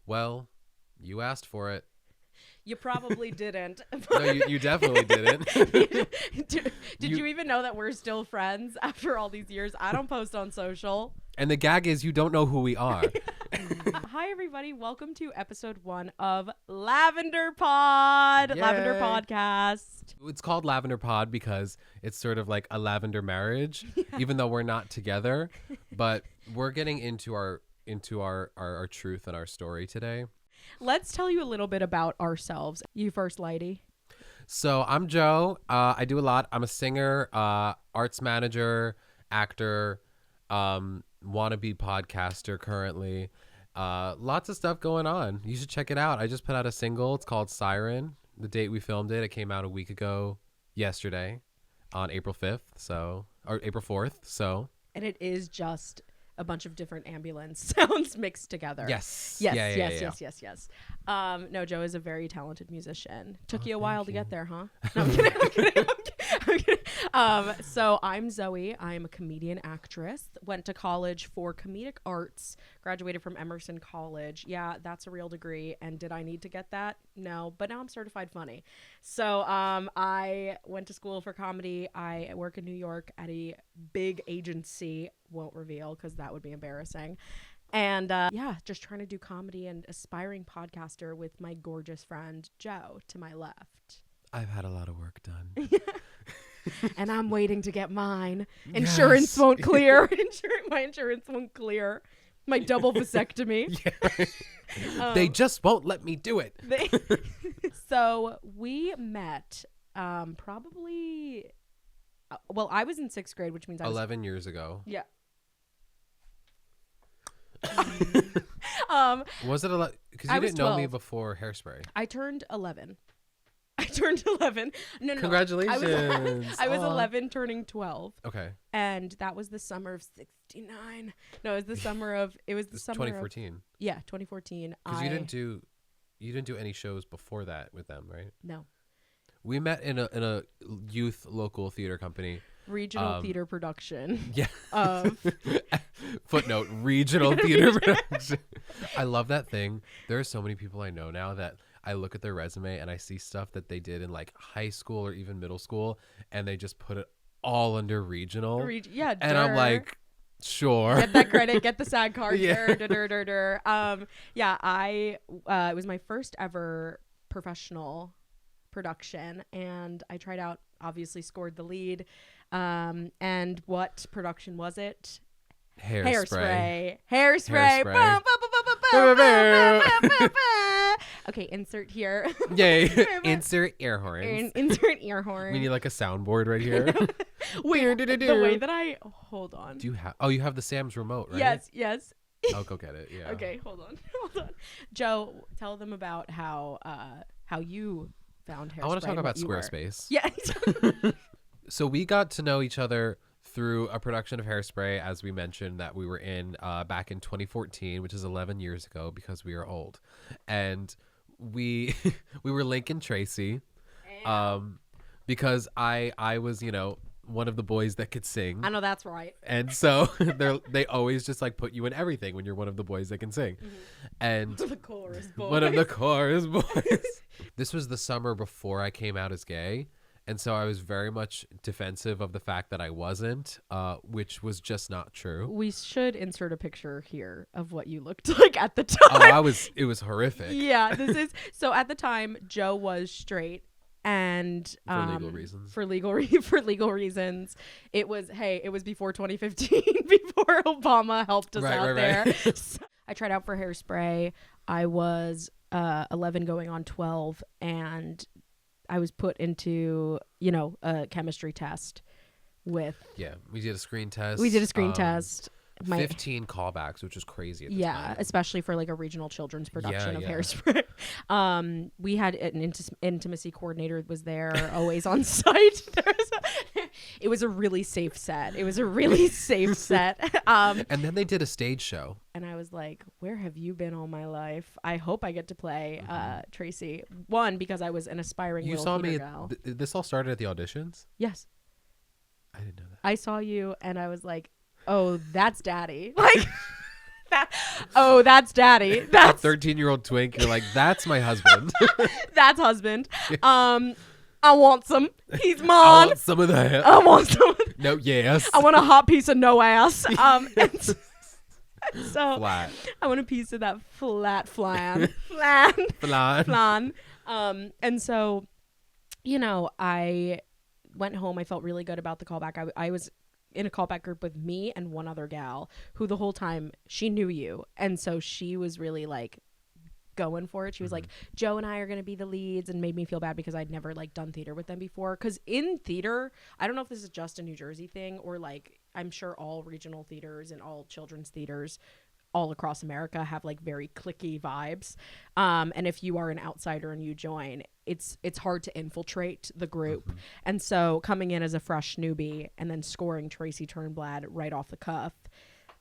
Well, you asked for it. You probably didn't. No, you definitely didn't. Did you even know that we're still friends after all these years? I don't post on social. And the gag is you don't know who we are. Hi, everybody. Welcome to episode 1 of Lavender Pod. Yay. Lavender Podcast. It's called Lavender Pod because it's sort of like a lavender marriage, even though we're not together. But we're getting into our truth and our story today. Let's tell you a little bit about ourselves. You first, lady. So I'm Joe. I do a lot. I'm a singer, arts manager, actor, wannabe podcaster currently. Lots of stuff going on. You should check it out. I just put out a single. It's called Siren. The date we filmed it came out a week ago yesterday on April 5th. Or April 4th. And it is just a bunch of different ambulance sounds mixed together. Yes. Yes. No, Joe is a very talented musician. Took you a while to get there, huh? No, I'm kidding. So I'm Zoe. I'm a comedian actress. Went to college for comedic arts. Graduated from Emerson College. Yeah, that's a real degree. And did I need to get that? No, but now I'm certified funny. So I went to school for comedy. I work in New York at a big agency. Won't reveal because that would be embarrassing. And just trying to do comedy and aspiring podcaster with my gorgeous friend Joe to my left. I've had a lot of work done. And I'm waiting to get mine. Insurance won't clear. My insurance won't clear. My double vasectomy. They just won't let me do it. So we met probably... I was in 6th grade, which means I was 11 years ago. Yeah. Was it 11? Because you didn't know me before Hairspray. I turned 11. No. Congratulations. I was 11 turning 12. Okay. And that was the summer of 69. No, it was the summer of... It was the summer 2014. 2014. Because you didn't do any shows before that with them, right? No. We met in a youth local theater company. Regional theater production. Yeah. Of Footnote, regional theater production. I love that thing. There are so many people I know now that I look at their resume and I see stuff that they did in like high school or even middle school, and they just put it all under regional. And I'm like, sure. Get that credit. Get the SAG card. Yeah. It was my first ever professional production, and I tried out, obviously scored the lead. And what production was it? Hairspray. Okay, insert here. Yay. Insert air horns. Insert ear horn. We need like a soundboard right here. Wait, the way that hold on. Do you have? Oh, you have the Sam's remote, right? Yes. I'll go get it. Yeah. Okay, hold on. Joe, tell them about how you found Hairspray. I want to talk about Squarespace. Yeah. So we got to know each other through a production of Hairspray, as we mentioned, that we were in back in 2014, which is 11 years ago because we are old. And we were Link and Tracy because I was, one of the boys that could sing. I know that's right. And so they always just like put you in everything when you're one of the boys that can sing. Mm-hmm. And the chorus boys. One of the chorus boys. This was the summer before I came out as gay. And so I was very much defensive of the fact that I wasn't, which was just not true. We should insert a picture here of what you looked like at the time. Oh, it was horrific. Yeah, so at the time, Joe was straight. And for legal reasons. For legal reasons, it was before 2015, before Obama helped us out there. So I tried out for Hairspray. I was 11 going on 12, and I was put into a chemistry test with. Yeah, we did a screen test. 15 callbacks, which was crazy at the time. Especially for like a regional children's production of Hairspray. We had an intimacy coordinator was there, always on site. It was a really safe set. And then they did a stage show. And I was like, where have you been all my life? I hope I get to play Tracy. One, because I was an aspiring little theater gal. This all started at the auditions? Yes. I didn't know that. I saw you and I was like, oh, that's daddy. Like, Oh, that's daddy. That's 13-year-old twink. You're like, that's my husband. that's husband. I want some. He's mine. I want some of that. I want some. No, yes. I want a hot piece of no ass. And so Flat. I want a piece of that flat flan. Flan. And so, you know, I went home. I felt really good about the callback. I was in a callback group with me and one other gal who the whole time she knew you. And so she was really like going for it. She was like, Joe and I are going to be the leads, and made me feel bad because I'd never like done theater with them before. Because in theater, I don't know if this is just a New Jersey thing or like I'm sure all regional theaters and all children's theaters all across America have like very cliquey vibes. And if you are an outsider and you join, it's hard to infiltrate the group. And so coming in as a fresh newbie and then scoring Tracy Turnblad right off the cuff,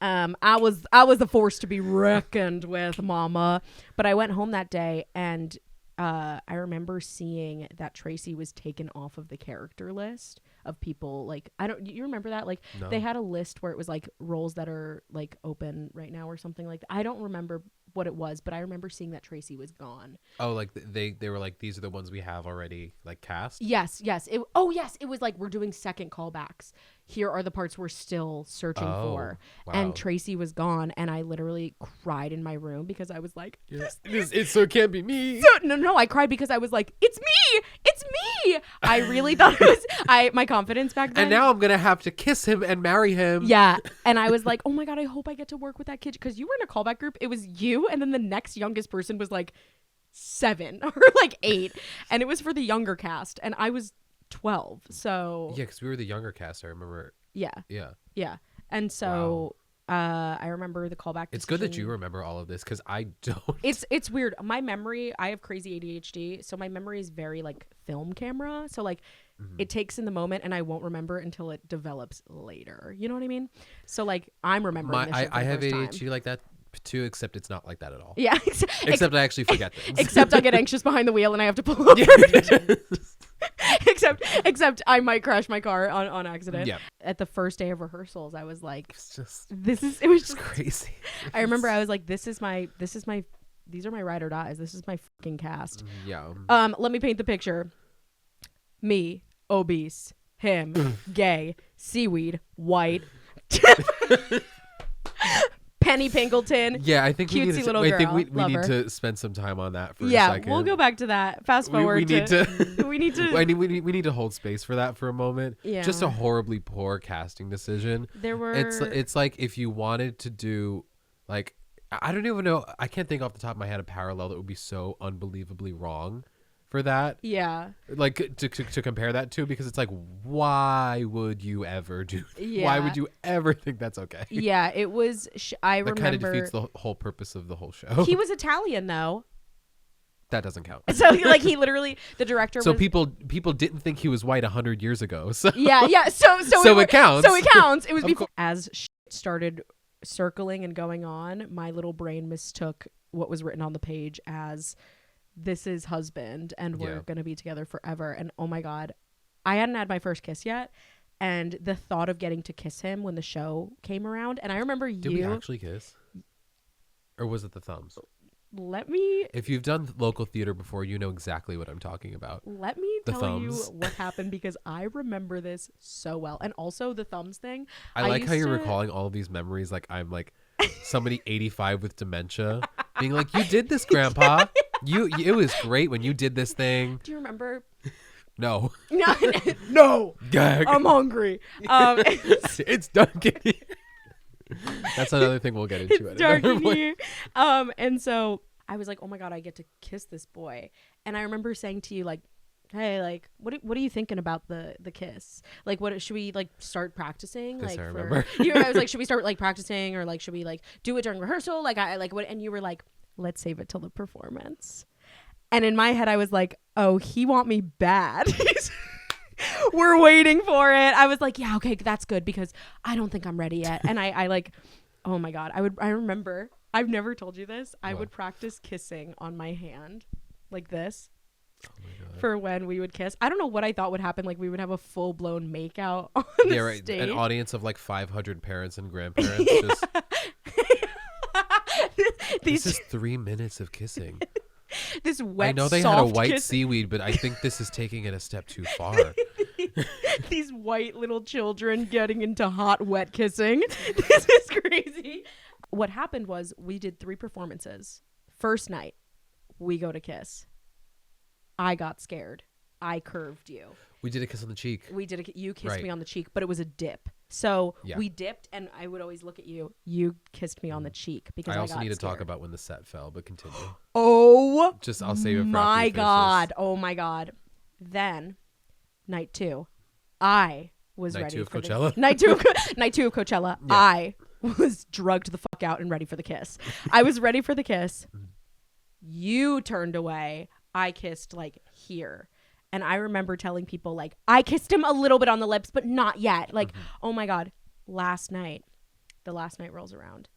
I was a force to be reckoned with, mama. But I went home that day and I remember seeing that Tracy was taken off of the character list of people. Like, you remember that? Like, No. They had a list where it was like roles that are like open right now or something like that. I don't remember what it was, but I remember seeing that Tracy was gone. Oh, like they were like, these are the ones we have already like cast? Yes. It was like, we're doing second callbacks. Here are the parts we're still searching for. Wow. And Tracy was gone, and I literally cried in my room because I was like, it can't be me. No, I cried because I was like, it's me. I really thought it was my confidence back then. And now I'm gonna have to kiss him and marry him. Yeah. And I was like, oh my God, I hope I get to work with that kid. Because you were in a callback group. It was you. And then the next youngest person was like 7 or like 8. And it was for the younger cast. And I was 12. So Yeah, because we were the younger cast. I remember. Yeah. And so I remember the callback. It's good that you remember all of this because I don't. It's weird. My memory, I have crazy ADHD. So my memory is very like film camera. So like it takes in the moment and I won't remember it until it develops later. You know what I mean? So like I'm remembering this shit for I the have first ADHD time. like that too, except it's not like that at all. Yeah. Except I actually forget things. Except I get anxious behind the wheel and I have to pull over. Except I might crash my car on accident. Yeah. At the first day of rehearsals, I was like, It's just it was just crazy. I remember I was like, these are my ride or dies. This is my fucking cast. Yeah. Let me paint the picture. Me, obese, him, gay, seaweed, white. Penny Pinkleton. Yeah, I think we need cutesy to. little I think girl, we need lover. to spend some time on that for a Yeah, second. we'll go back to that. Fast forward. We need to. We need to. We need to hold space for that for a moment. Yeah. Just a horribly poor casting decision. There were. It's like if you wanted to do like I don't even know. I can't think off the top of my head a parallel that would be so unbelievably wrong for that. Yeah. Like to compare that to, because it's like, why would you ever do that? Yeah. Why would you ever think that's okay? Yeah, it was. I That remember. kind of defeats the whole purpose of the whole show. He was Italian though. That doesn't count. So like he literally, the director. So was, people didn't think he was white 100 years ago. So Yeah. So it counts. So it counts. It was Of before as shit started circling and going on. My little brain mistook what was written on the page as, this is husband and we're going to be together forever. And oh my God, I hadn't had my first kiss yet. And the thought of getting to kiss him when the show came around. And I remember Did we actually kiss? Or was it the thumbs? If you've done local theater before, you know exactly what I'm talking about. Let me The tell you thumbs. what happened, because I remember this so well. And also the thumbs thing. I like how used you're to- recalling all of these memories like I'm like somebody 85 with dementia being like, you did this, Grandpa. It was great when you did this thing. Do you remember? No. No. Gag. I'm hungry. It's dark in here. That's another thing we'll get into. It's dark in here. And so I was like, oh my God, I get to kiss this boy. And I remember saying to you, like, hey, like, what are you thinking about the kiss? Like, what should we like start practicing? This Like, I remember. I was like, should we start like practicing, or like should we like do it during rehearsal? Like, I like what? And you were like, let's save it till the performance. And in my head, I was like, oh, he want me bad. We're waiting for it. I was like, yeah, okay, that's good, because I don't think I'm ready yet. And I like, oh my God, I remember, I've never told you this. I would practice kissing on my hand like this. Oh my God. For when we would kiss. I don't know what I thought would happen. Like we would have a full blown makeout on the Yeah, right. stage. An audience of like 500 parents and grandparents. Just This is 3 minutes of kissing. This wet, I know they had a white seaweed, but I think this is taking it a step too far. These white little children getting into hot, wet kissing. This is crazy. What happened was we did 3 performances. First night, we go to kiss. I got scared. I curved you. We did a kiss on the cheek. You kissed me on the cheek, but it was a dip. So we dipped, and I would always look at you. You kissed me on the cheek because I also got need to scared. talk about when the set fell, but continue. Oh, I'll save it for my after you finish God. this. Oh my God. Then night 2, I was Night ready 2 of for Coachella? night two of Coachella. Yeah. I was drugged the fuck out and ready for the kiss. I was ready for the kiss. You turned away. I kissed like here. And I remember telling people like, I kissed him a little bit on the lips, but not yet. Like, oh my God. The last night rolls around.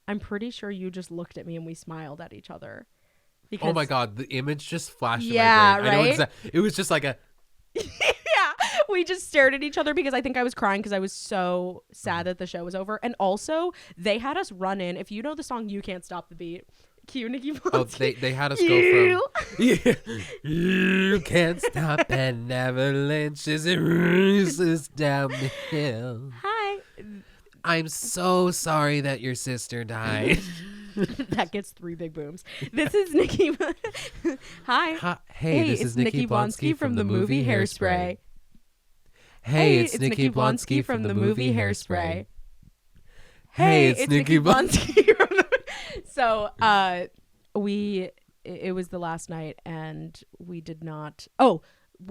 I'm pretty sure you just looked at me and we smiled at each other. Oh my God. The image just flashed in Yeah, my brain. I know right? exactly. It was just like a... Yeah, we just stared at each other because I think I was crying because I was so sad that the show was over. And also, they had us run in. If you know the song "You Can't Stop the Beat," cue Nikki Blonski. Oh, they had us go from... You can't stop an avalanche as it races down the hill. Hi. I'm so sorry that your sister died. That gets 3 big booms. This is Nikki. Hi. Hey, this is Nikki Blonski from the movie Hairspray. Hey, it's Nikki Blonski from the movie Hairspray. Hey, it's Nikki Blonski from the... So, it was the last night and we did not... Oh,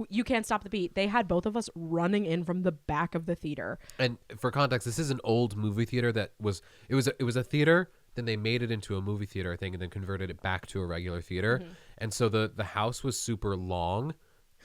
You Can't Stop the Beat. They had both of us running in from the back of the theater. And for context, this is an old movie theater that was... It was a theater... Then they made it into a movie theater, I think, and then converted it back to a regular theater. And so the house was super long.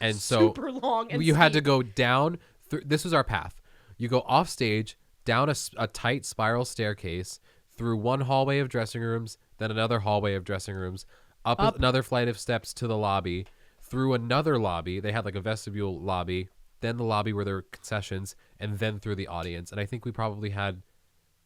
And so super long and you had to steep. go down. This was our path. You go off stage, down a tight spiral staircase, through one hallway of dressing rooms, then another hallway of dressing rooms, up another flight of steps to the lobby, through another lobby. They had like a vestibule lobby, then the lobby where there were concessions, and then through the audience. And I think we probably had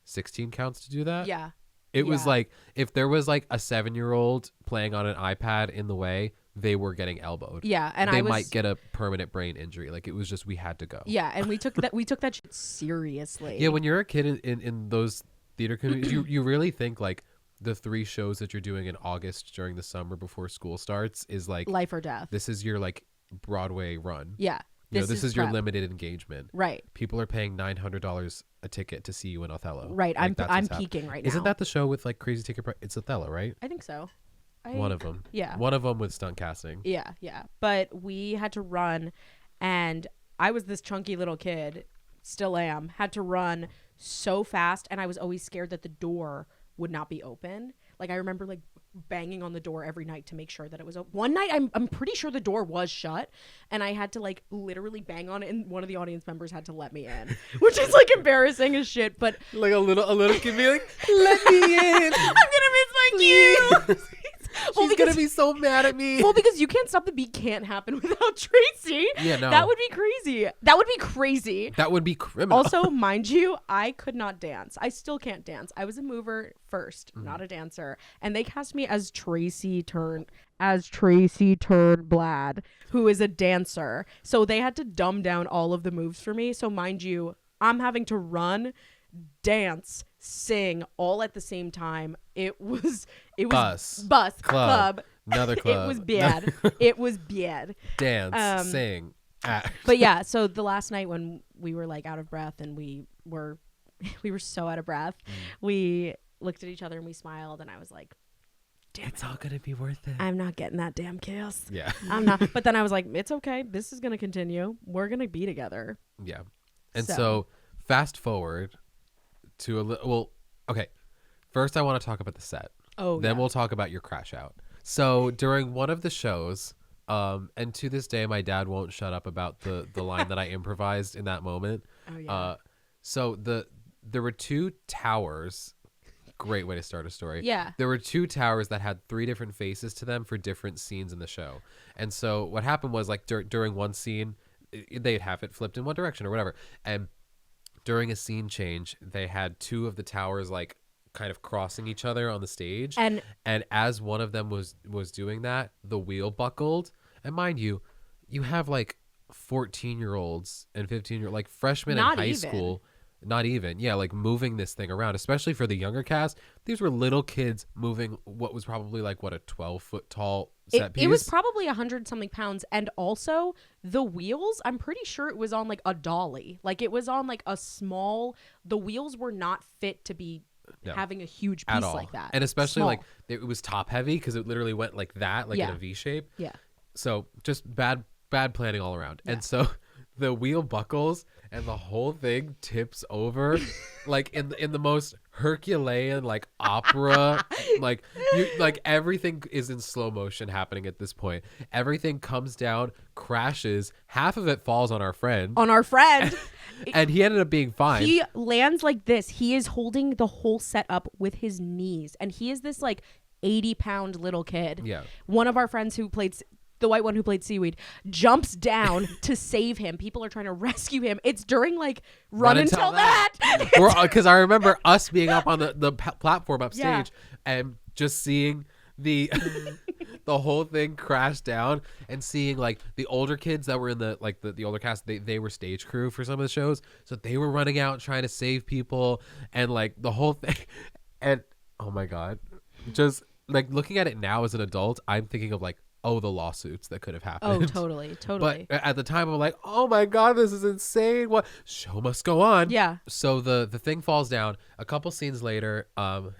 16 counts to do that. Yeah. It was like, if there was like a 7-year-old playing on an iPad in the way, they were getting elbowed. Yeah, and they might get a permanent brain injury. Like, it was just, we had to go. Yeah, and we took that shit seriously. Yeah, when you're a kid in those theater communities, you really think like the 3 shows that you're doing in August during the summer before school starts is like life or death. This is your like Broadway run. Yeah. This is your prep. limited engagement. Right. People are paying $900 a ticket to see you in Othello. Right. Like, I'm peaking right now. Isn't that the show with like crazy ticket price? It's Othello, right? I think so. One of them. Yeah. One of them with stunt casting. Yeah, yeah. But we had to run, and I was this chunky little kid, still am, had to run so fast, and I was always scared that the door would not be open. Like, I remember like banging on the door every night to make sure that it was open. One night, I'm pretty sure the door was shut, and I had to like literally bang on it, and one of the audience members had to let me in, which is like embarrassing as shit. But like a little kid be like, "Let me in." I'm gonna miss my cue. She's gonna be so mad at me. Well, because You Can't Stop the Beat can't happen without Tracy. Yeah, no. That would be crazy. That would be crazy. That would be criminal. Also, mind you, I could not dance. I still can't dance. I was a mover first, not a dancer. And they cast me as Tracy turned Blad, who is a dancer. So they had to dumb down all of the moves for me. So mind you, I'm having to run, dance, sing all at the same time. It was bus club, another club. It was bad. It was bad. Dance, sing, act. But yeah, so the last night when we were like out of breath and we were so out of breath, we looked at each other and we smiled, and I was like, damn, it's all gonna be worth it. I'm not getting that damn kiss. Yeah. I'm not. But then I was like, it's okay. This is gonna continue. We're gonna be together. Yeah. And so fast forward to okay. First, I want to talk about the set. Oh, then we'll talk about your crash out. So during one of the shows, and to this day, my dad won't shut up about the line that I improvised in that moment. Oh yeah. So there were 2 towers. Great way to start a story. Yeah. There were 2 towers that had 3 different faces to them for different scenes in the show. And so what happened was like during one scene, they'd have it flipped in one direction or whatever. And during a scene change, they had 2 of the towers like kind of crossing each other on the stage. And as one of them was doing that, the wheel buckled. And mind you, you have like 14-year-olds and 15-year like freshmen in high school. Not even. Yeah, like moving this thing around, especially for the younger cast. These were little kids moving what was probably like, what, a 12-foot tall set piece? It was probably 100-something pounds. And also the wheels, I'm pretty sure it was on like a dolly. Like it was on like a small, the wheels were not fit to be having a huge piece like that. And especially like it was top heavy because it literally went like that, like in a V shape. Yeah. So just bad planning all around. Yeah. And so the wheel buckles and the whole thing tips over like in the most Herculean like opera like everything is in slow motion happening at this point. Everything comes down, crashes, half of it falls on our friend. And he ended up being fine. He lands like this. He is holding the whole set up with his knees, and he is this like 80-pound little kid. Yeah. One of our friends who played the white one who played Seaweed jumps down to save him. People are trying to rescue him. It's during like Run and Tell That. Because I remember us being up on the platform upstage and just seeing the the whole thing crash down and seeing like the older kids that were in the like the older cast, they were stage crew for some of the shows, so they were running out trying to save people and like the whole thing. And oh my god, just like looking at it now as an adult, I'm thinking of like, oh, the lawsuits that could have happened. Oh, totally. But at the time, I'm like, oh my god, this is insane. What? Show must go on. Yeah. So the thing falls down. A couple scenes later,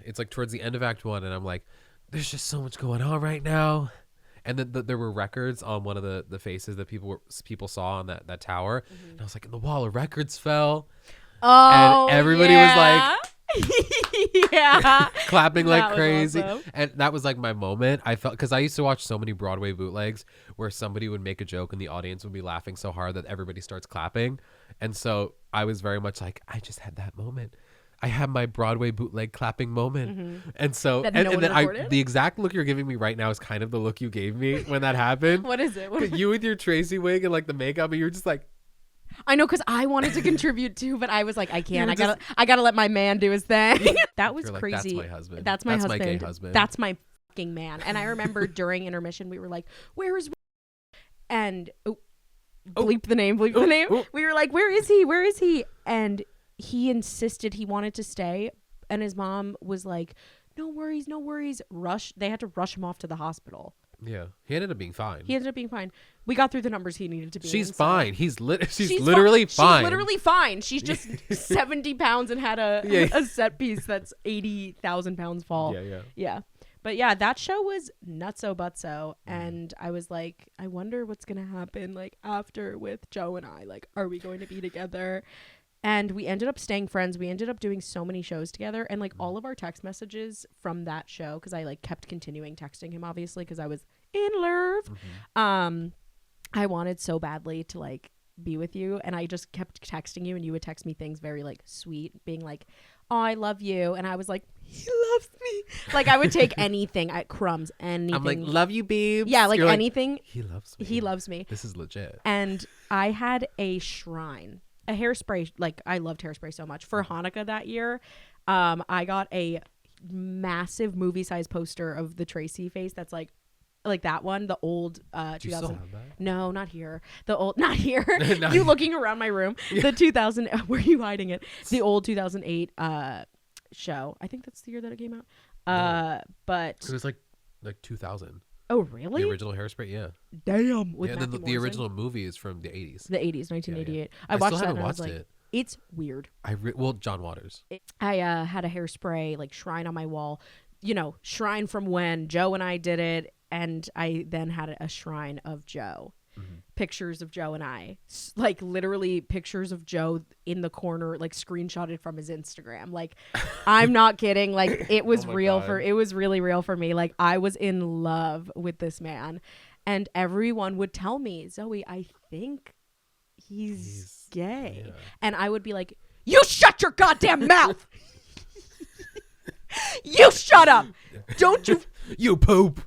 it's like towards the end of Act 1, and I'm like, there's just so much going on right now. And then there were records on one of the faces that people saw on that tower. Mm-hmm. And I was like, and the wall of records fell. Oh, and everybody was like, yeah, clapping like crazy. Awesome. And that was like my moment. I felt, because I used to watch so many Broadway bootlegs where somebody would make a joke and the audience would be laughing so hard that everybody starts clapping. And so I was very much like, I just had that moment. I had my Broadway bootleg clapping moment. Mm-hmm. And so and then the exact look you're giving me right now is kind of the look you gave me when that happened. What is it? You with your Tracy wig and like the makeup, and you're just like, I know, because I wanted to contribute too, but I was like, I can't. I gotta let my man do his thing. That was like, crazy. That's my husband. That's my husband. My gay husband. That's my fucking man. And I remember during intermission, we were like, where is? And bleep the name. We were like, where is he? Where is he? And he insisted he wanted to stay, and his mom was like, no worries, no worries. They had to rush him off to the hospital. Yeah, he ended up being fine. We got through the numbers he needed to be. She's fine. She's literally fine. She's literally fine. She's just 70 pounds and had a set piece that's 80,000 pounds fall. Yeah. But yeah, that show was nutso butso, and I was like, I wonder what's gonna happen like after with Joe and I. Like, are we going to be together? And we ended up staying friends. We ended up doing so many shows together, and like all of our text messages from that show, because I like kept continuing texting him, obviously, because I was in love. Mm-hmm. I wanted so badly to like be with you, and I just kept texting you, and you would text me things very like sweet, being like, oh, I love you. And I was like, he loves me. Like, I would take anything at crumbs, anything. I'm like, love you, babes. Yeah, like anything. He loves me. He loves me. This is legit. And I had a shrine. A Hairspray, like I loved Hairspray so much. For Hanukkah that year, I got a massive movie-sized poster of the Tracy face. That's like that one, the old 2000. Do you still have that? No, not here. The old, not here. Not you looking around my room. Yeah. The 2000. Where are you hiding it? The old 2008 show. I think that's the year that it came out. But it was like 2000. Oh, really? The original Hairspray, yeah. Damn. Yeah, and then the original movie is from the 80s. The 80s, 1988. Yeah. I watched still that haven't and watched I was like, it. It's weird. Well, John Waters. I had a Hairspray like shrine on my wall. You know, shrine from when Joe and I did it, and I then had a shrine of Joe. Mm-hmm. Pictures of Joe and I, like literally pictures of Joe in the corner, like screenshotted from his Instagram. Like, I'm not kidding. Like, it was it was really real for me. Like, I was in love with this man, and everyone would tell me, Zoe, I think he's gay. Yeah. And I would be like, you shut your goddamn mouth. You shut up. Don't you. You poop.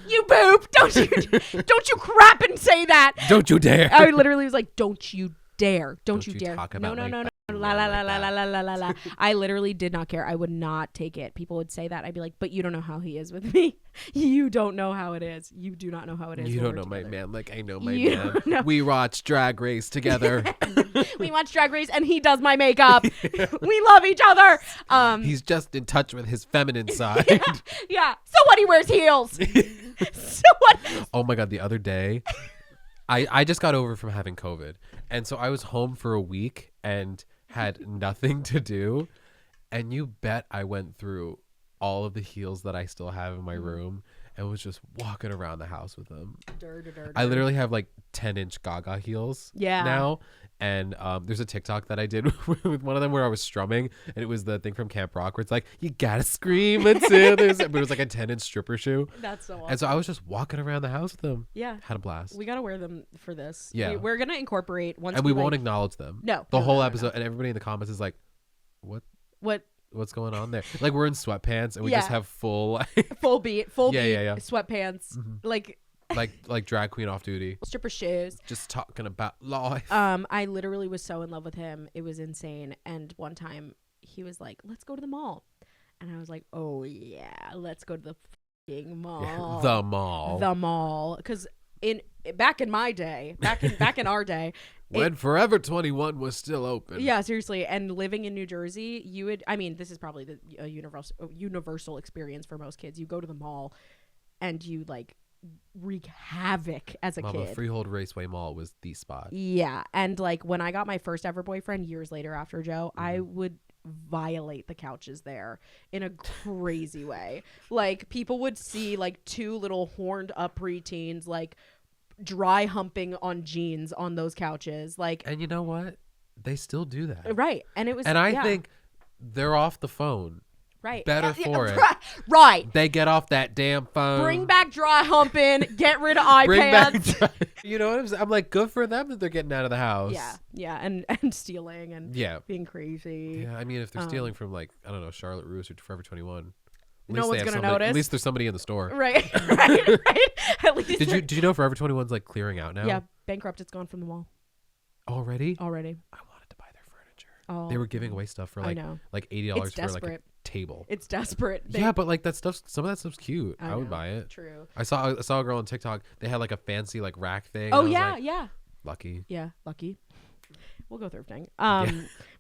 You poop! Don't you crap and say that! Don't you dare! I literally was like, "Don't you dare! Don't you dare!" Talk about no. La la la la la la la la la. I literally did not care. I would not take it. People would say that. I'd be like, but you don't know how he is with me. You don't know how it is. You do not know how it is. You don't know my man like I know my man. Know. We watch Drag Race together. We watch Drag Race and he does my makeup. We love each other. He's just in touch with his feminine side. Yeah. So what? He wears heels. So what? Oh my God. The other day, I just got over from having COVID. And so I was home for a week and had nothing to do. And you bet I went through all of the heels that I still have in my room and was just walking around the house with them. I literally have like 10-inch Gaga heels now. And there's a TikTok that I did with one of them where I was strumming, and it was the thing from Camp Rock where it's like, you gotta scream until there's, but it was like a 10-inch stripper shoe. That's so awesome. And so I was just walking around the house with them. Yeah. Had a blast. We gotta wear them for this. Yeah. We're gonna incorporate once. And we won't acknowledge them. No. The whole episode, and everybody in the comments is like, what's going on there? Like we're in sweatpants and we just have full beat sweatpants. Like drag queen off duty. Stripper shoes. Just talking about life. I literally was so in love with him. It was insane. And one time he was like, let's go to the mall. And I was like, oh yeah, let's go to the fucking mall. The mall. Because back in my day, back in our day, when Forever 21 was still open. Yeah, seriously. And living in New Jersey, this is probably the universal experience for most kids. You go to the mall and you like wreak havoc as a kid. Freehold Raceway Mall was the spot. Yeah. And like when I got my first ever boyfriend years later after Joe, I would violate the couches there in a crazy way. Like people would see like two little horned up preteens like dry humping on jeans on those couches. Like, and you know what? They still do that. Right. And it was, and I think they're off the phone. Right. Better for it. Right. They get off that damn phone. Bring back dry humping. Get rid of iPads. You know what I'm saying? I'm like, good for them that they're getting out of the house. Yeah. Yeah. And stealing and being crazy. Yeah. I mean, if they're stealing from like, I don't know, Charlotte Russe or Forever 21. No one's gonna notice. At least there's somebody in the store. Right. Right. At least. Did you know Forever 21's like clearing out now? Yeah. Bankrupt. It's gone from the mall. Already? I wanted to buy their furniture. Oh. They were giving away stuff for like $80 for like a table. It's desperate. Yeah, but like that stuff, some of that stuff's cute. I would buy it. True. I saw a girl on TikTok. They had like a fancy like rack thing. Oh yeah, like, yeah. Lucky. Yeah, lucky. We'll go thrifting.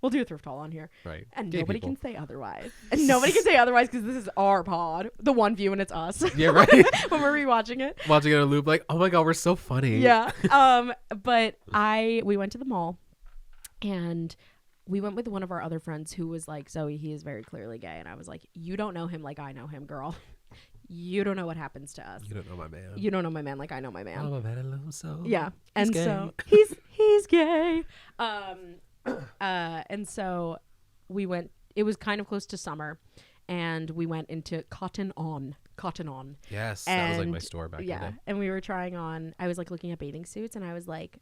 We'll do a thrift haul on here. Right. And nobody can say otherwise. And nobody can say otherwise because this is our pod. The one view and it's us. Yeah, right. When we're rewatching it. Watching it in a loop like, oh my God, we're so funny. Yeah. But we went to the mall and we went with one of our other friends who was like, Zoe, he is very clearly gay. And I was like, you don't know him like I know him, girl. You don't know what happens to us. You don't know my man. You don't know my man like I know my man. Oh, my man, I love him so. Yeah. And so he's gay. And so we went, it was kind of close to summer and we went into Cotton On. Yes. That was like my store back in the day. And we were trying on, I was like looking at bathing suits and I was like,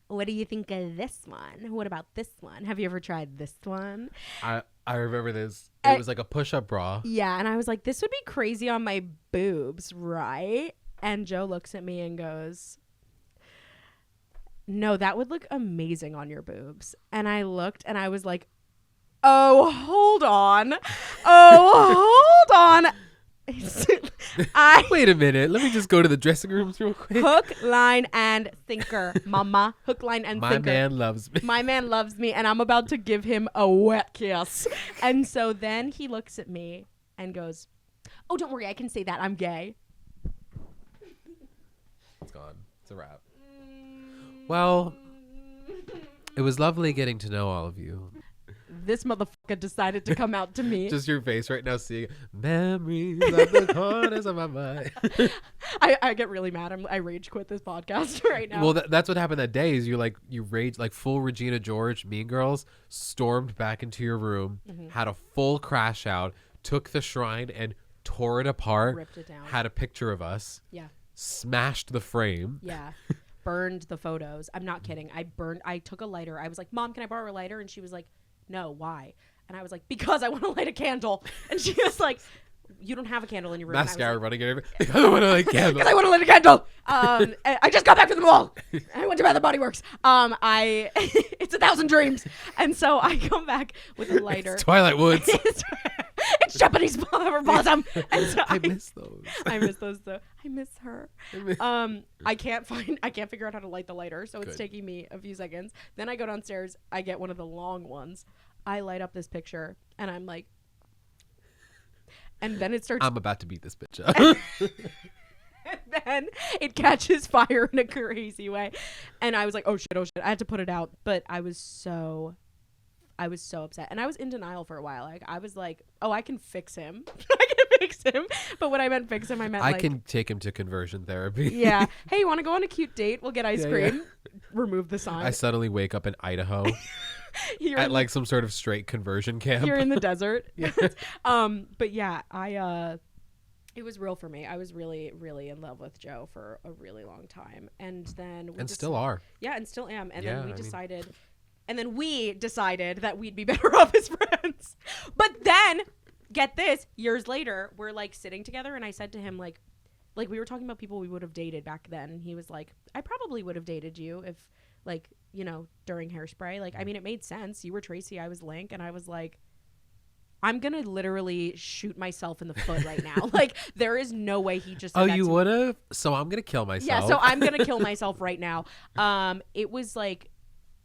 what do you think of this one? What about this one? Have you ever tried this one? I remember this. It was like a push-up bra. Yeah, and I was like, this would be crazy on my boobs, right? And Joe looks at me and goes, no, that would look amazing on your boobs. And I looked and I was like, oh, hold on. Wait a minute. Let me just go to the dressing rooms real quick. Hook, line, and sinker, mama. Hook, line, and sinker. My man loves me. My man loves me, and I'm about to give him a wet kiss. And so then he looks at me and goes, oh, don't worry. I can say that. I'm gay. It's gone. It's a wrap. Well, it was lovely getting to know all of you. This motherfucker decided to come out to me. Just your face right now seeing memories of the corners of my mind. I get really mad. I rage quit this podcast right now. Well, that's what happened that day is you rage like full Regina George, Mean Girls, stormed back into your room, had a full crash out, took the shrine and tore it apart. Ripped it down. Had a picture of us. Yeah. Smashed the frame. Yeah. Burned the photos. I'm not kidding. I took a lighter. I was like, Mom, can I borrow a lighter? And she was like, no, why? And I was like, because I want to light a candle. And she was like, you don't have a candle in your room. Mascara running in every. I want to light a candle. Because I want to light a candle. I just got back from the mall. I went to Bath and Body Works. It's 1,000 dreams. And so I come back with a lighter. It's Twilight Woods. It's Japanese flower blossom. And so I miss those. I miss those though. I miss her. I can't figure out how to light the lighter, so it's taking me a few seconds. Then I go downstairs. I get one of the long ones. I light up this picture, and I'm like, and then it starts. I'm about to beat this bitch up. And then it catches fire in a crazy way, and I was like, oh shit. I had to put it out, but I was so upset, and I was in denial for a while. Like I was like, oh, I can fix him. I can fix him. But when I meant fix him, I meant I can take him to conversion therapy. Yeah. Hey, you want to go on a cute date? We'll get ice cream. Yeah. Remove the sign. I suddenly wake up in Idaho at like some sort of straight conversion camp. You're in the desert. Yeah. But yeah, it was real for me. I was really, really in love with Joe for a really long time. And then still are. Yeah, and still am. And yeah, then we decided that we'd be better off as friends. But then, get this, years later, we're like sitting together, and I said to him, like we were talking about people we would have dated back then, and he was like, I probably would have dated you if, like, you know, during Hairspray. Like, I mean, it made sense. You were Tracy, I was Link, and I was like, I'm gonna literally shoot myself in the foot right now. Like, there is no way he just. Oh, you would have? So I'm gonna kill myself. Yeah, so I'm gonna kill myself right now. It was like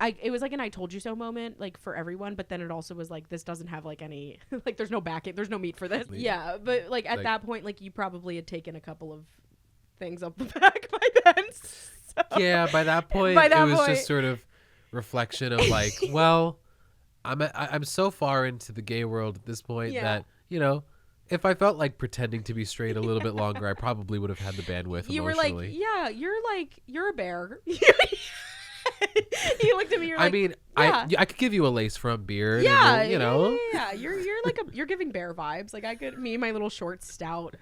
an I told you so moment, like, for everyone, but then it also was like, this doesn't have like any, like, there's no backing, there's no meat for this. Yeah, but like at that point, like, you probably had taken a couple of things up the back by then. So. Yeah, by that point, it was just sort of reflection of like, well, I'm so far into the gay world at this point that, you know, if I felt like pretending to be straight a little bit longer, I probably would have had the bandwidth emotionally. You were like, you're a bear. You looked at me. You're like, I mean, yeah. I could give you a lace front beard. Yeah, and, you know. Yeah. You're giving bear vibes. Like me and my little short stout.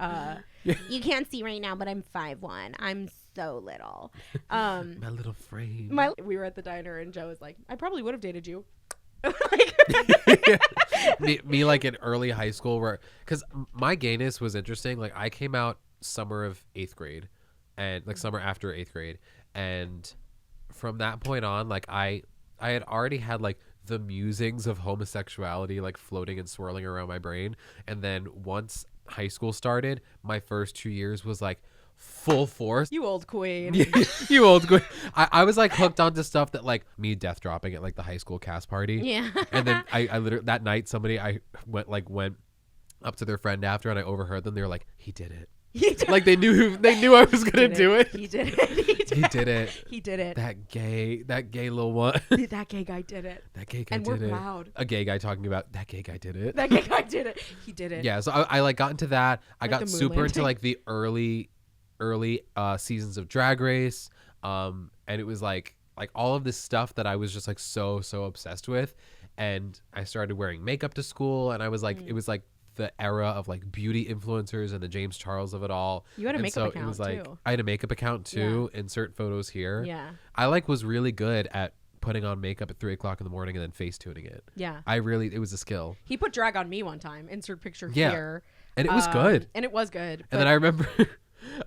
You can't see right now, but I'm 5'1". I'm so little. My little frame. We were at the diner, and Joe was like, I probably would have dated you. me like in early high school, because my gayness was interesting. Like I came out summer of 8th grade, and like summer after 8th grade, and from that point on, like I had already had like the musings of homosexuality like floating and swirling around my brain. And then once high school started, my first 2 years was like full force. You old queen. You old queen. I was like hooked onto stuff that like me death dropping at like the high school cast party. Yeah. And then I literally that night I went up to their friend after, and I overheard them. They were like, he did it. Like they knew I was gonna do it. He did it. He did it. He did it. That gay little one. That gay guy did it. That gay guy did it. And we're proud. A gay guy talking about that gay guy did it. That gay guy did it. He did it. Yeah. So I like got into that. I like got super into like the early seasons of Drag Race. And it was like all of this stuff that I was just like so obsessed with. And I started wearing makeup to school, and I was like, it was like the era of like beauty influencers and the James Charles of it all. You had a makeup account, it was like, too. I had a makeup account too. Yeah. Insert photos here. Yeah. I like was really good at putting on makeup at 3 o'clock in the morning and then face tuning it. Yeah. It was a skill. He put drag on me one time. Insert picture here. And it was good. And it was good. And then I remember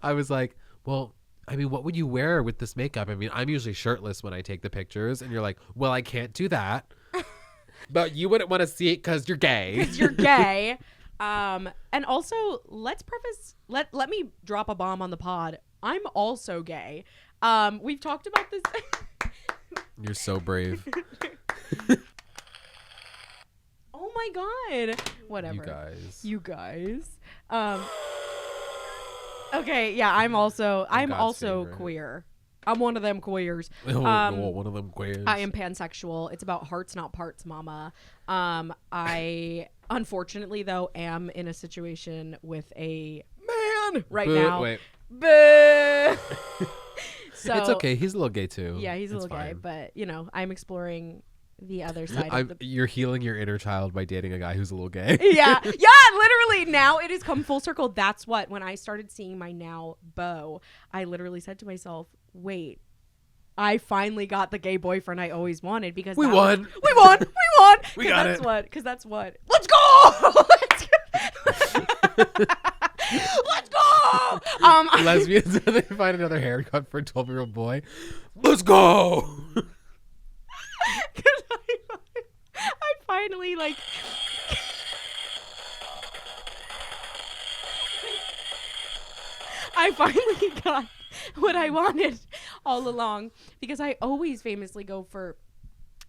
I was like, well, I mean, what would you wear with this makeup? I mean, I'm usually shirtless when I take the pictures. And you're like, well, I can't do that. But you wouldn't want to see it because you're gay. Because you're gay. And also, let's preface, let me drop a bomb on the pod. I'm also gay. We've talked about this. You're so brave. Oh my God. Whatever. You guys. Okay. Yeah. I'm also queer. I'm one of them queers. One of them queers. I am pansexual. It's about hearts, not parts, mama. I unfortunately though am in a situation with a man right now. Wait. So it's okay. He's a little gay too. Yeah, he's a little gay, but you know, I'm exploring the other side. You're healing your inner child by dating a guy who's a little gay. Yeah, literally. Now it has come full circle. That's what, when I started seeing my now beau, I literally said to myself, wait, I finally got the gay boyfriend I always wanted, because we won. We got it. Because that's what. Let's go. Let's go. Lesbians, they find another haircut for a 12-year-old boy. Let's go. I finally like. I finally got what I wanted all along, because I always famously go for,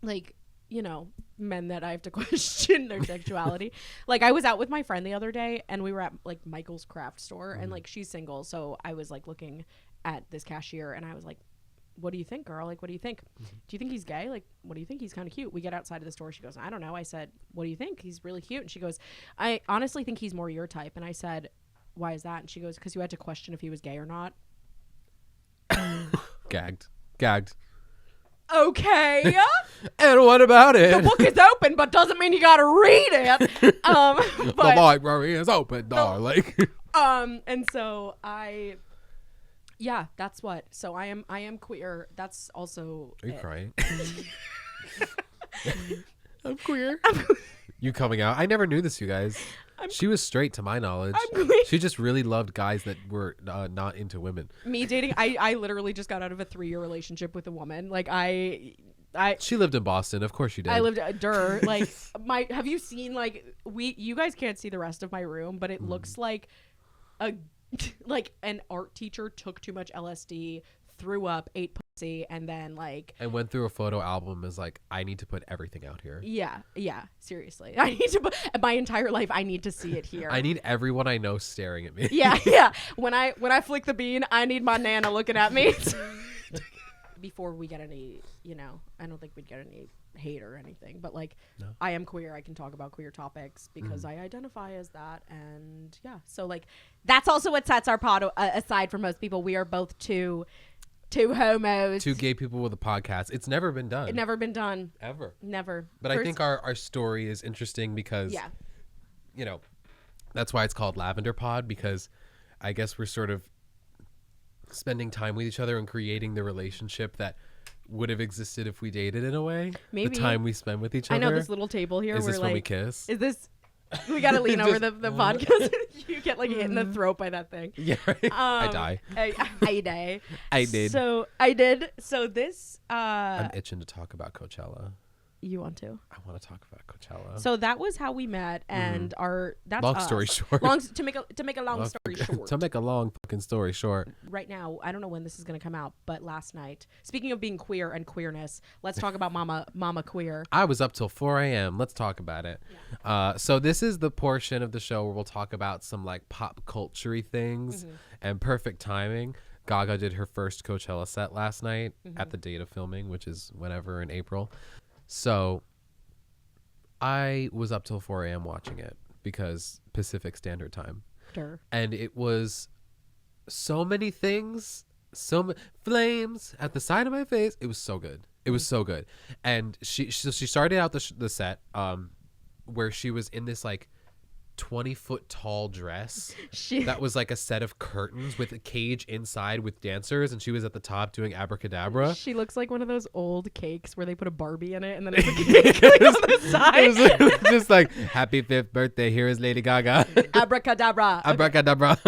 like, you know, men that I have to question their sexuality. Like, I was out with my friend the other day, and we were at, like, Michael's craft store, and, like, she's single, so I was, like, looking at this cashier, and I was like, what do you think, girl? Like, what do you think? Do you think he's gay? Like, what do you think? He's kind of cute. We get outside of the store. She goes, I don't know. I said, what do you think? He's really cute. And she goes, I honestly think he's more your type. And I said, why is that? And she goes, because you had to question if he was gay or not. Gagged. Okay. And what about it? The book is open, but doesn't mean you gotta read it. The library is open, darling. And so yeah, that's what. So I am queer. That's also. Are you crying? I'm queer. You coming out? I never knew this, you guys. She was straight, to my knowledge. She just really loved guys that were not into women. Me dating, I literally just got out of a 3-year relationship with a woman. Like she lived in Boston. Of course you did. I lived like have you seen, like, you guys can't see the rest of my room, but it looks like like an art teacher took too much LSD, threw up, ate pussy, and then like and went through a photo album. Is like, I need to put everything out here. Yeah, seriously. I need to put my entire life. I need to see it here. I need everyone I know staring at me. Yeah. When I flick the bean, I need my nana looking at me. Before we get any, you know, I don't think we'd get any hate or anything, but like, no. I am queer. I can talk about queer topics because I identify as that. And yeah, so like, that's also what sets our pod aside from most people. We are both two homos, 2 gay people with a podcast. It's never been done. It's never been done. Ever. Never. But I think our story is interesting because, you know, that's why it's called Lavender Pod, because I guess we're sort of spending time with each other and creating the relationship that would have existed if we dated, in a way. Maybe. The time we spend with each other. I know this little table here. Is this when we kiss? Is this... We gotta lean over the podcast. You get like hit in the throat by that thing. Yeah, right. I die. I die. I did. So I did. So this. I'm itching to talk about Coachella. You want to? I want to talk about Coachella. So that was how we met, and that's long story short. To make a long story short. To make a long fucking story short. Right now, I don't know when this is gonna come out, but last night, speaking of being queer and queerness, let's talk about Mama Queer. I was up till 4 a.m. Let's talk about it. Yeah. So this is the portion of the show where we'll talk about some like pop culture-y things and perfect timing. Gaga did her first Coachella set last night at the date of filming, which is whenever in April. So I was up till 4 a.m. watching it because Pacific Standard Time. Sure. And it was so many things, flames at the side of my face. It was so good. It was so good. And she started out the set where she was in this like 20-foot tall dress that was like a set of curtains with a cage inside with dancers, and she was at the top doing abracadabra. She looks like one of those old cakes where they put a Barbie in it and then it's a cake like on the side. It was just like, happy 5th birthday, here is Lady Gaga. Abracadabra. Abracadabra.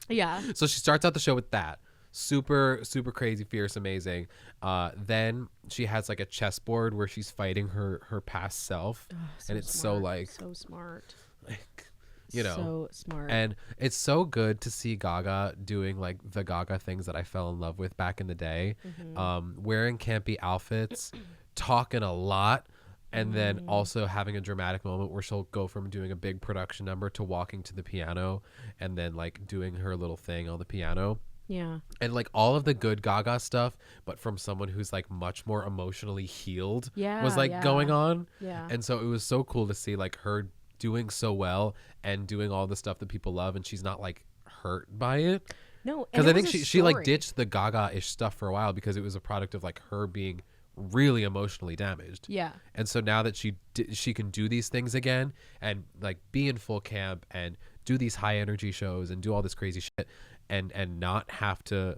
Yeah. So she starts out the show with that. Super crazy, fierce, amazing. Then she has like a chessboard where she's fighting her past self. And it's smart. So like so smart. Like, you know, so smart. And it's so good to see Gaga doing like the Gaga things that I fell in love with back in the day. Wearing campy outfits, talking a lot, and then also having a dramatic moment where she'll go from doing a big production number to walking to the piano and then like doing her little thing on the piano. Yeah. And like all of the good Gaga stuff, but from someone who's like much more emotionally healed was like going on. Yeah. And so it was so cool to see like her doing so well and doing all the stuff that people love, and she's not like hurt by it. No, because I think she like ditched the Gaga-ish stuff for a while because it was a product of like her being really emotionally damaged. Yeah. And so now that she can do these things again and like be in full camp and do these high energy shows and do all this crazy shit and not have to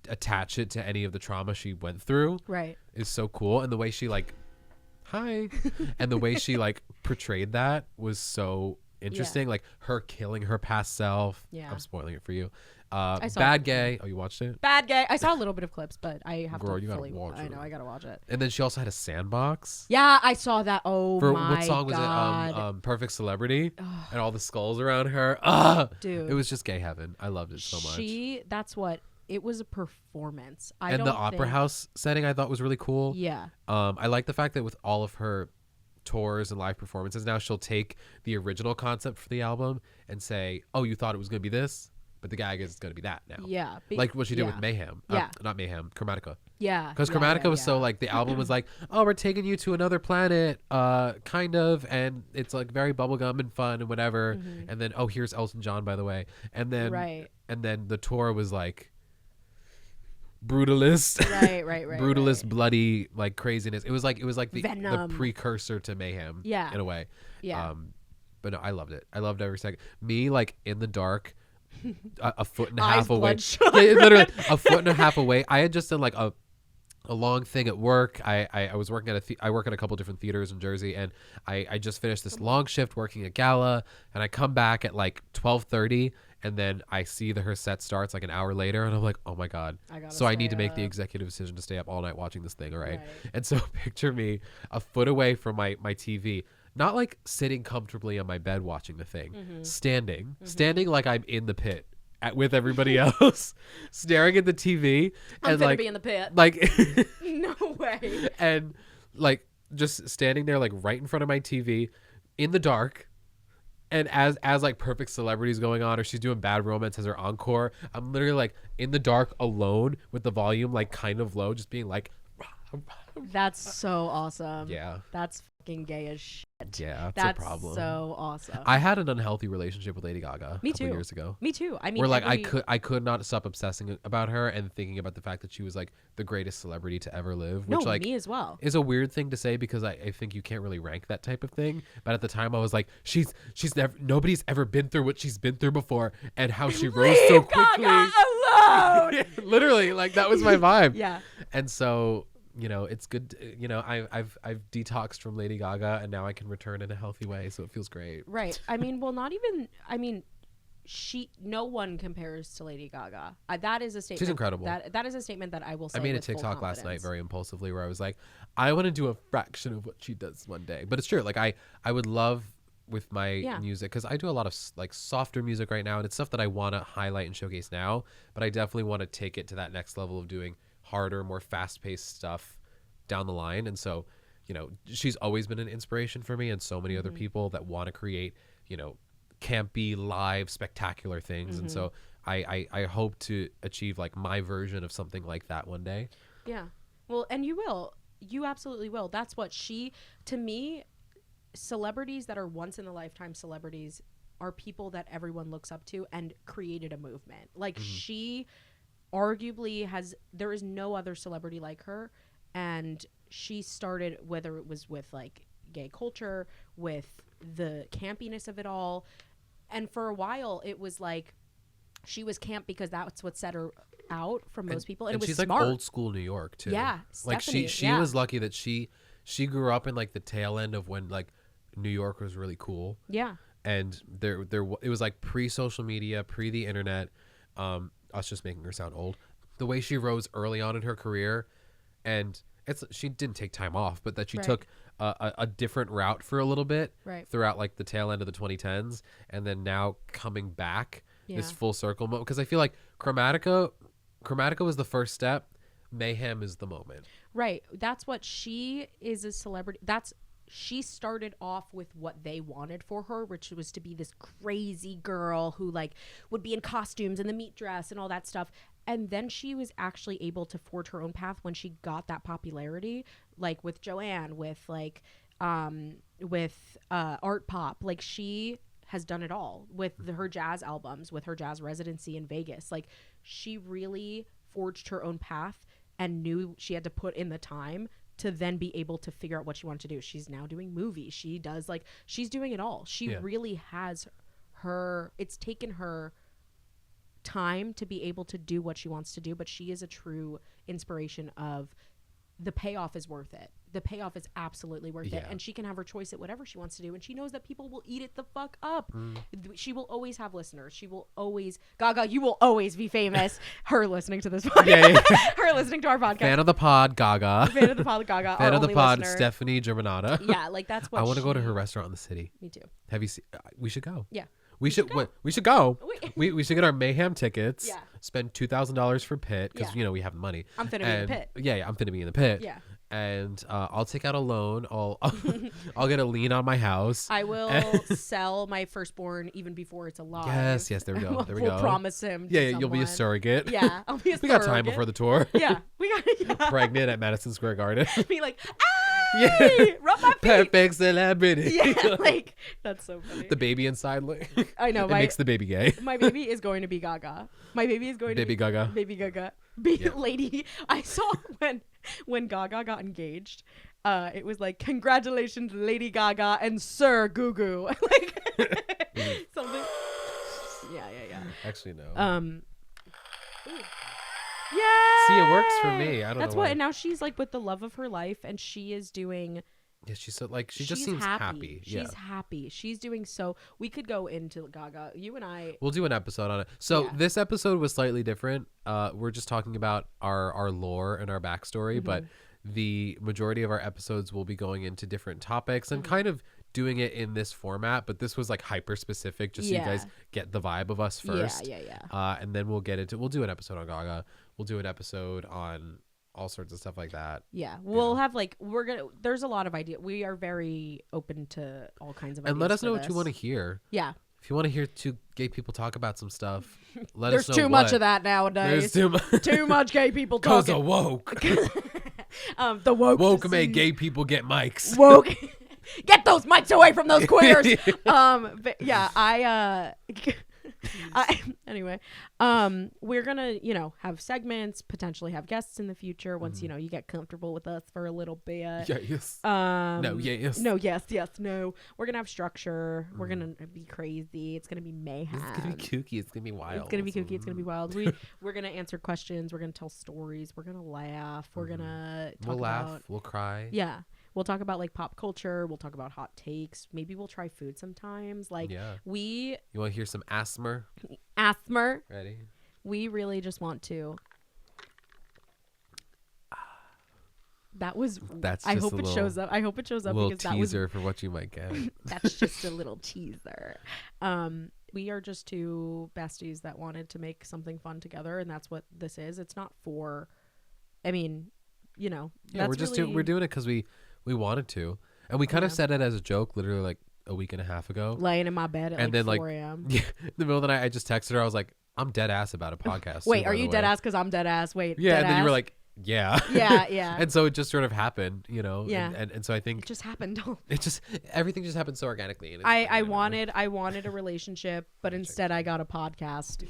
attach it to any of the trauma she went through, right, is so cool. And the way she like and the way she like portrayed that was so interesting. Like her killing her past self. Yeah. I'm spoiling it for you. I saw Bad it. Gay. Oh, you watched it? Bad Gay. I saw a little bit of clips, but I have Girl, to you gotta fully watch I it. know, I gotta watch it. And then she also had a sandbox. Yeah, I saw that. Oh For my what song was God. it? Perfect Celebrity, Ugh. and all the skulls around her. Dude, It was just gay heaven. I loved it so much. That's what it was, a performance. And the opera house setting I thought was really cool. Yeah. I like the fact that with all of her tours and live performances now, she'll take the original concept for the album and say, "Oh, you thought it was going to be this, but the gag is it's going to be that now." Yeah. Like what she did with Mayhem. Yeah. Not Mayhem, Chromatica. Yeah. Because Chromatica was so like the album was like, "Oh, we're taking you to another planet," kind of, and it's like very bubblegum and fun and whatever. Mm-hmm. And then here's Elton John, by the way. And then and then the tour was like brutalist, right, brutalist, bloody, like craziness. It was like the precursor to Mayhem, in a way. But no, I loved it. I loved every second. Me, like in the dark, a foot and a half away. Literally a foot and a half away. I had just done like a long thing at work. I was working at I work at a couple different theaters in Jersey, and I just finished this long shift working at Gala, and I come back at like 12:30, and then I see that her set starts like an hour later, and I'm like, oh my God. I need to make the executive decision to stay up all night watching this thing, right? And so picture me a foot away from my TV, not like sitting comfortably on my bed watching the thing, standing like I'm in the pit with everybody else, staring at the TV. I'm gonna like, be in the pit. Like, no way. And like just standing there, like right in front of my TV, in the dark. And as like Perfect Celebrity's going on, or she's doing Bad Romance as her encore, I'm literally like in the dark alone with the volume like kind of low, just being like. That's so awesome. Yeah. That's fucking gay as shit. Yeah, that's a problem. So awesome. I had an unhealthy relationship with Lady Gaga a couple years ago. Me too. I mean, where like I could not stop obsessing about her and thinking about the fact that she was like the greatest celebrity to ever live. Which like me as well. Is a weird thing to say because I think you can't really rank that type of thing. But at the time I was like, she's never, nobody's ever been through what she's been through before, and how she rose so quickly. Gaga alone. Literally, like that was my vibe. Yeah. And so, you know, it's good. I've detoxed from Lady Gaga, and now I can return in a healthy way, so it feels great. Right. I mean, well, not even. I mean, no one compares to Lady Gaga. That is a statement. She's incredible. That is a statement that I will say. I made a with full TikTok last night confidence. very impulsively where I was like, I want to do a fraction of what she does one day. But it's true. Like I would love with my music, because I do a lot of like softer music right now, and it's stuff that I want to highlight and showcase now. But I definitely want to take it to that next level of doing harder, more fast-paced stuff down the line. And so, you know, she's always been an inspiration for me and so many other people that want to create, you know, campy, live, spectacular things. And so I hope to achieve like my version of something like that one day. Yeah. Well, and you will. You absolutely will. That's what to me, celebrities that are once in a lifetime celebrities are people that everyone looks up to and created a movement. Like she arguably there is no other celebrity like her. And she started, whether it was with like gay culture, with the campiness of it all. And for a while it was like she was camp because that's what set her out from most people. And it was she's smart. like old school New York too. Yeah. Like Stephanie, she was lucky that she grew up in like the tail end of when like New York was really cool. Yeah. And it was like pre-social media, pre the internet. Us just making her sound old. The way she rose early on in her career, and she didn't take time off, but that she took a different route for a little bit throughout like the tail end of the 2010s, and then now coming back this full circle moment. Because I feel like Chromatica was the first step. Mayhem is the moment. Right. That's what she is, a celebrity. She started off with what they wanted for her, which was to be this crazy girl who like would be in costumes and the meat dress and all that stuff. And then she was actually able to forge her own path when she got that popularity, like with Joanne, with like, with art pop. Like she has done it all with her jazz albums, with her jazz residency in Vegas. Like she really forged her own path and knew she had to put in the time to then be able to figure out what she wanted to do. She's now doing movies. She's doing it all. She really has it's taken her time to be able to do what she wants to do, but she is a true inspiration of the payoff is worth it. the payoff is absolutely worth it. And she can have her choice at whatever she wants to do. And she knows that people will eat it the fuck up. She will always have listeners. She will always, Gaga, you will always be famous. Her listening to this podcast. Her listening to our podcast. Fan of the pod, Gaga. Fan of the pod, Gaga. Fan our of the only pod, listener. Stephanie Germanata. Yeah, like that's what I want to go to her restaurant in the city. Me too. Have you seen? We should go. Yeah. We should go. We should go. We- We should get our Mayhem tickets. Yeah. Spend $2,000 for pit because Yeah. we have money. I'm finna be in the pit. Yeah, I'm finna be in the pit. Yeah. And I'll take out a loan. I'll get a lien on my house. I will sell my firstborn even before it's alive. Yes. There we go. There we we'll go. promise him. Yeah, to you'll be a someone. surrogate. Yeah, I'll be a We got time surrogate. before the tour. Yeah, we got yeah. Pregnant at Madison Square Garden. Be like, hey, rub my feet. Perfect celebrity. Yeah, like that's so funny. The baby inside. I know. It makes the baby gay. My baby is going to be Gaga. My baby is going to Baby be Gaga. Baby Gaga. Yeah. Lady. I saw when Gaga got engaged. It was like, congratulations, Lady Gaga and Sir Goo Goo. Like something. Yeah. Actually, no. Yeah. See, it works for me. I don't That's know what. why. And now she's like with the love of her life, and she is doing. Yeah, she's so she just she's seems happy. She's happy. She's doing so. We could go into Gaga. You and I. We'll do an episode on it. So Yeah. this episode was slightly different. We're just talking about our lore and our backstory, Mm-hmm. but the majority of our episodes will be going into different topics and Mm-hmm. kind of doing it in this format. But this was like hyper specific, just so you guys get the vibe of us first. Yeah. And then we'll do an episode on Gaga. We'll do an episode on all sorts of stuff like that. Yeah, we'll have there's a lot of ideas. We are very open to all kinds of ideas. And let us for know what you this. want to hear. Yeah. If you want to hear two gay people talk about some stuff, let There's us know too much of that nowadays. There's too much. Too much gay people Cause talking. of woke. The woke Made gay people get mics. woke. Get those mics away from those queers. But yeah, anyway, we're gonna, have segments, potentially have guests in the future once, you get comfortable with us for a little bit. Yeah, yes. No, yes. no. We're gonna have structure. We're gonna be crazy. It's gonna be mayhem. It's gonna be kooky. It's gonna be wild. It's gonna be kooky. It's gonna be wild. We're gonna answer questions. We're gonna tell stories. We're gonna laugh. We're gonna talk We'll about, laugh. We'll cry. Yeah. We'll talk about like pop culture. We'll talk about hot takes. Maybe we'll try food sometimes. Like You want to hear some asthma? Ready? We really just want to. That's I hope it shows up. I hope it shows up little because that teaser for what you might get. that's just a little teaser. We are just two besties that wanted to make something fun together, and that's what this is. It's not for. I mean, Yeah, that's we're just really, we're doing it because we wanted to, and we kind of said it as a joke, literally like a week and a half ago. laying in my bed at And like then 4 a.m. Yeah, in the middle of the night, I just texted her. I was like, "I'm dead ass about a podcast." Wait, too, are by you the dead way. ass? Because I'm dead ass. Wait, Yeah, dead and then you were ass? like, "Yeah." Yeah. And so it just sort of happened, Yeah. And so I think It just happened. everything just happened so organically. And I wanted a relationship, but instead I got a podcast.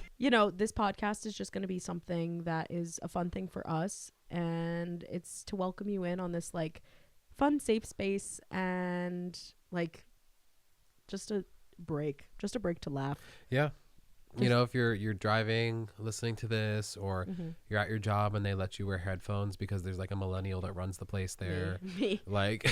This podcast is just going to be something that is a fun thing for us, and it's to welcome you in on this like fun, safe space, and like just a break to laugh. Yeah. If you're driving, listening to this, or you're at your job and they let you wear headphones because there's like a millennial that runs the place there. Me. Like,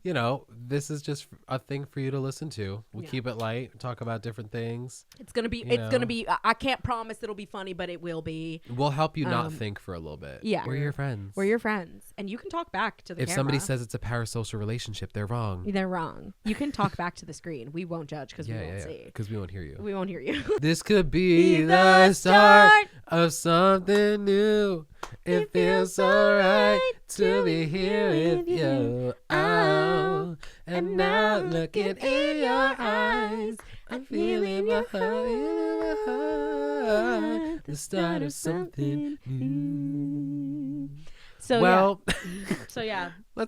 this is just a thing for you to listen to. We keep it light, talk about different things. It's gonna be. I can't promise it'll be funny, but it will be. We'll help you not think for a little bit. Yeah. We're your friends. We're your friends, and you can talk back to the If camera. somebody says it's a parasocial relationship, they're wrong. They're wrong. You can talk back to the screen. We won't judge because we won't see. Because we won't hear you. We won't hear you. This could be the start of something new. It feels so right to be here with you. Oh, and now looking in your eyes, I'm feeling my heart. The start of something new. So yeah. I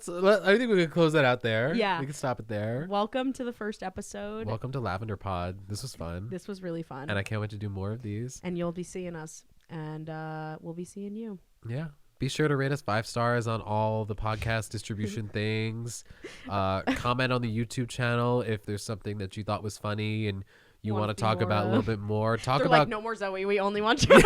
think we could close that out there. Yeah. We can stop it there. Welcome to the first episode. Welcome to Lavender Pod. This was fun. This was really fun. And I can't wait to do more of these. And you'll be seeing us, and we'll be seeing you. Yeah. Be sure to rate us 5 stars on all the podcast distribution things. Comment on the YouTube channel if there's something that you thought was funny and you want to be talk more about a of. little bit more, talk They're about like, no more Zoe. We only want you.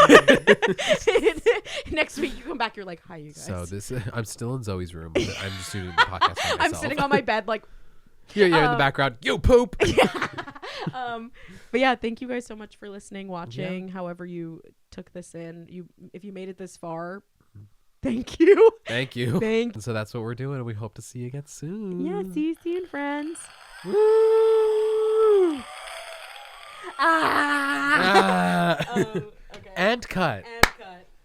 Next week you come back. You're like, hi, you guys. So this I'm still in Zoe's room. But I'm just doing the podcast by myself. I'm sitting on my bed like. You're in the background. You poop. But yeah, thank you guys so much for listening, watching. However you took this in, if you made it this far, thank you. Thank you. Thank. And so that's what we're doing. We hope to see you again soon. Yeah, see you soon, friends. Woo! Okay. And cut. And